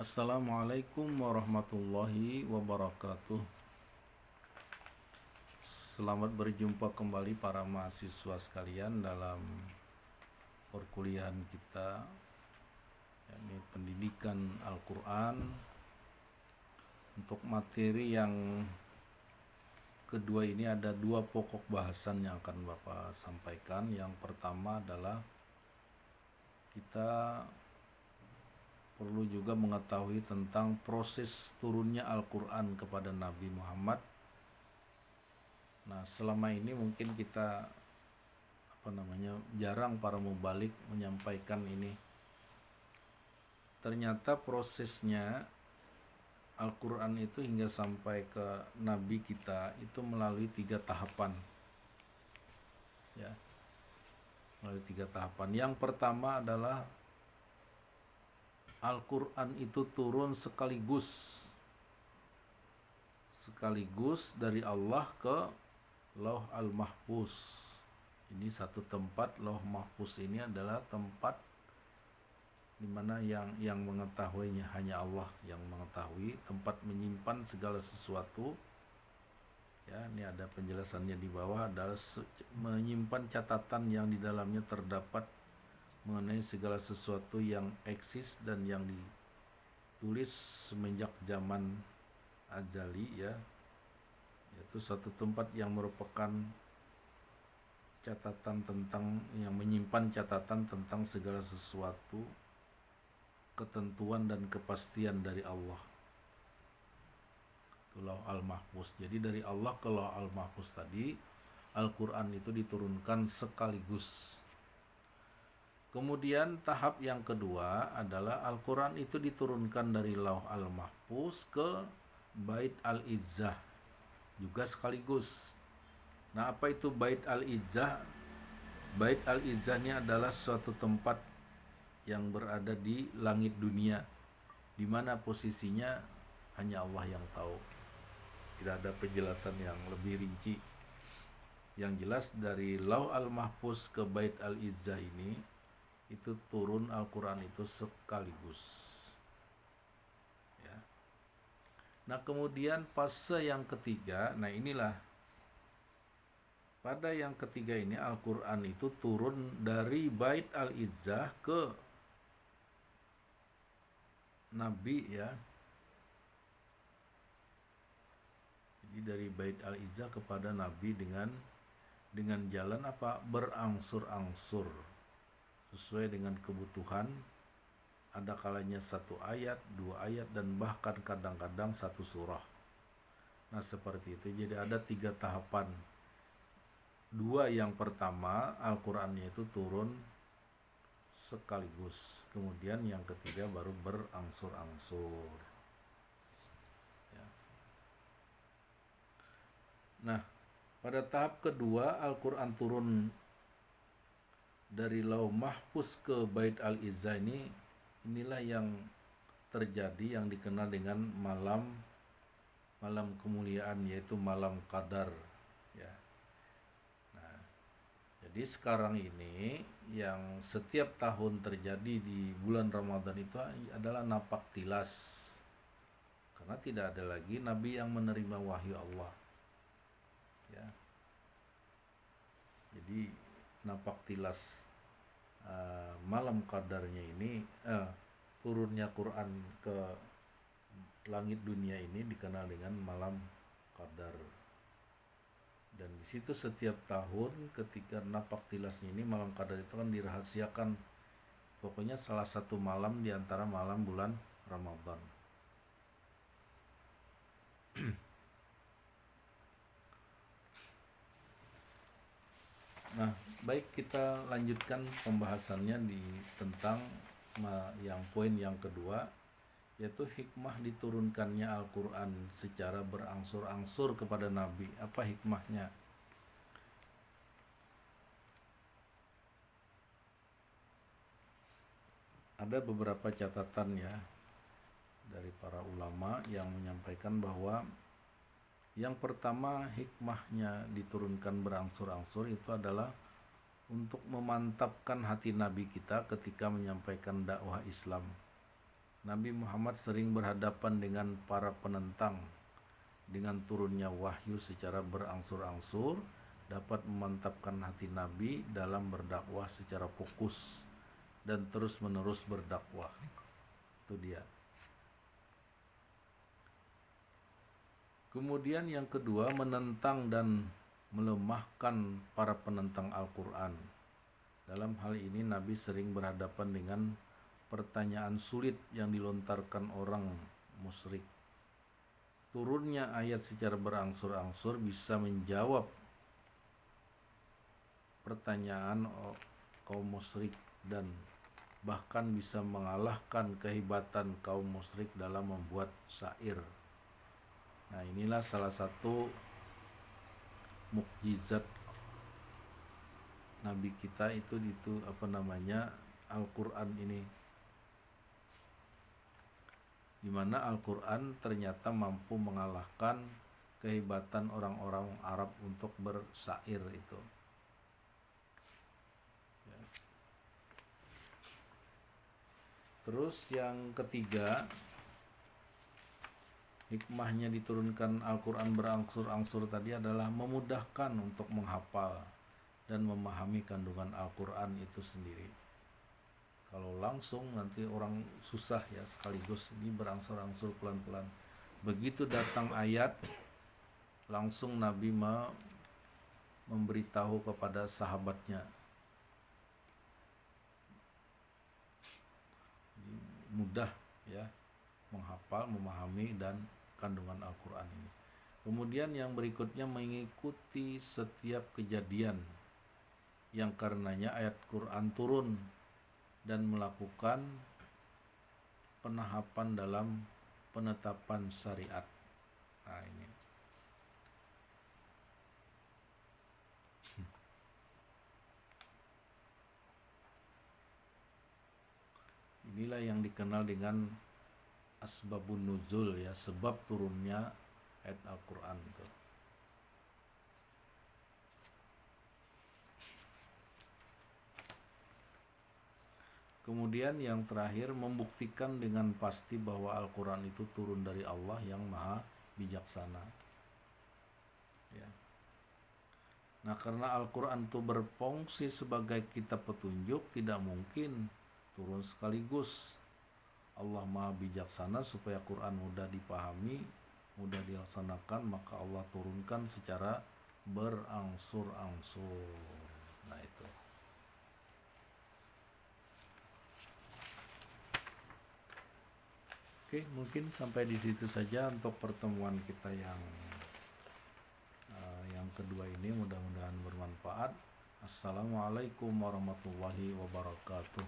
Assalamualaikum warahmatullahi wabarakatuh. Selamat berjumpa kembali para mahasiswa sekalian dalam perkuliahan kita, yakni pendidikan Al-Quran. Untuk materi yang kedua ini ada dua pokok bahasan yang akan Bapak sampaikan. Yang pertama adalah kita perlu juga mengetahui tentang proses turunnya Al-Quran kepada Nabi Muhammad. Nah, selama ini mungkin kita jarang para mubalik menyampaikan ini. Ternyata prosesnya Al-Quran itu hingga sampai ke Nabi kita itu melalui 3 tahapan. Ya, melalui 3 tahapan. Yang pertama adalah Al-Quran itu turun sekaligus dari Allah ke Lauh Al-Mahfuz. Ini satu tempat. Lauh Mahfuz ini adalah tempat di mana yang mengetahuinya hanya Allah yang mengetahui, tempat menyimpan segala sesuatu. Ya, ini ada penjelasannya di bawah, adalah menyimpan catatan yang di dalamnya terdapat mengenai segala sesuatu yang eksis dan yang ditulis semenjak zaman azali, ya, yaitu satu tempat yang merupakan catatan tentang, yang menyimpan catatan tentang segala sesuatu, ketentuan dan kepastian dari Allah. Lauh Al-Mahfuz. Jadi dari Allah ke Lauh Al-Mahfuz tadi, Al-Quran itu diturunkan sekaligus. Kemudian tahap yang kedua adalah Al-Quran itu diturunkan dari Lauh Al-Mahfuz ke Bait Al-Izzah juga sekaligus. Nah, apa itu Bait Al-Izzah? Bait Al-Izzah ini adalah suatu tempat yang berada di langit dunia, di mana posisinya hanya Allah yang tahu. Tidak ada penjelasan yang lebih rinci. Yang jelas dari Lauh Al-Mahfuz ke Bait Al-Izzah ini itu turun Al-Quran itu sekaligus, ya. Nah, kemudian fase yang ketiga, nah inilah pada yang ketiga ini Al-Quran itu turun dari Bait Al-Izzah ke Nabi, ya. Jadi dari Bait Al-Izzah kepada Nabi dengan jalan apa? Berangsur-angsur, sesuai dengan kebutuhan. Ada kalanya 1 ayat, 2 ayat, dan bahkan kadang-kadang 1 surah. Nah, seperti itu. Jadi ada 3 tahapan. 2 yang pertama Al-Qurannya itu turun sekaligus. Kemudian yang ketiga baru berangsur-angsur, ya. Nah, pada tahap kedua Al-Quran turun dari Lauh Mahfuz ke Bait Al-Izzah inilah yang terjadi, yang dikenal dengan malam kemuliaan, yaitu malam Qadar, ya. Nah, jadi sekarang ini yang setiap tahun terjadi di bulan Ramadan itu adalah napak tilas, karena tidak ada lagi nabi yang menerima wahyu Allah, ya. Jadi napak tilas malam qadarnya ini, turunnya Quran ke langit dunia ini dikenal dengan malam qadar. Dan di situ setiap tahun ketika napak tilasnya ini, malam qadar itu kan dirahasiakan, pokoknya salah satu malam di antara malam bulan Ramadan. Nah, baik, kita lanjutkan pembahasannya tentang yang poin yang kedua, yaitu hikmah diturunkannya Al-Quran secara berangsur-angsur kepada Nabi. Apa hikmahnya? Ada beberapa catatan, ya, dari para ulama yang menyampaikan bahwa yang pertama, hikmahnya diturunkan berangsur-angsur itu adalah untuk memantapkan hati Nabi kita ketika menyampaikan dakwah Islam. Nabi Muhammad sering berhadapan dengan para penentang. Dengan turunnya wahyu secara berangsur-angsur dapat memantapkan hati Nabi dalam berdakwah secara fokus dan terus-menerus berdakwah. Itu dia. Kemudian yang kedua, menentang dan melemahkan para penentang Al-Quran. Dalam hal ini Nabi sering berhadapan dengan pertanyaan sulit yang dilontarkan orang musyrik. Turunnya ayat secara berangsur-angsur bisa menjawab pertanyaan kaum musyrik dan bahkan bisa mengalahkan kehebatan kaum musyrik dalam membuat syair. Nah, inilah salah satu mukjizat Nabi kita itu Al-Quran ini, di mana Al-Quran ternyata mampu mengalahkan kehebatan orang-orang Arab untuk bersyair itu. Ya. Terus yang ketiga, hikmahnya diturunkan Al-Quran berangsur-angsur tadi adalah memudahkan untuk menghafal dan memahami kandungan Al-Quran itu sendiri. Kalau langsung nanti orang susah ya, sekaligus ini berangsur-angsur pelan-pelan. Begitu datang ayat, langsung Nabi memberitahu kepada sahabatnya. Jadi mudah ya menghafal, memahami dan kandungan Al-Quran ini. Kemudian yang berikutnya, mengikuti setiap kejadian yang karenanya ayat Quran turun dan melakukan penahapan dalam penetapan syariat. Nah, ini. Inilah yang dikenal dengan asbabun nuzul ya, sebab turunnya ayat Al-Quran itu. Kemudian yang terakhir, membuktikan dengan pasti bahwa Al-Quran itu turun dari Allah yang maha bijaksana. Ya. Nah, karena Al-Quran itu berfungsi sebagai kitab petunjuk, tidak mungkin turun sekaligus. Allah maha bijaksana supaya Quran mudah dipahami, mudah dilaksanakan, maka Allah turunkan secara berangsur-angsur. Nah, itu. Oke, mungkin sampai di situ saja untuk pertemuan kita yang kedua ini. Mudah-mudahan bermanfaat. Assalamualaikum warahmatullahi wabarakatuh.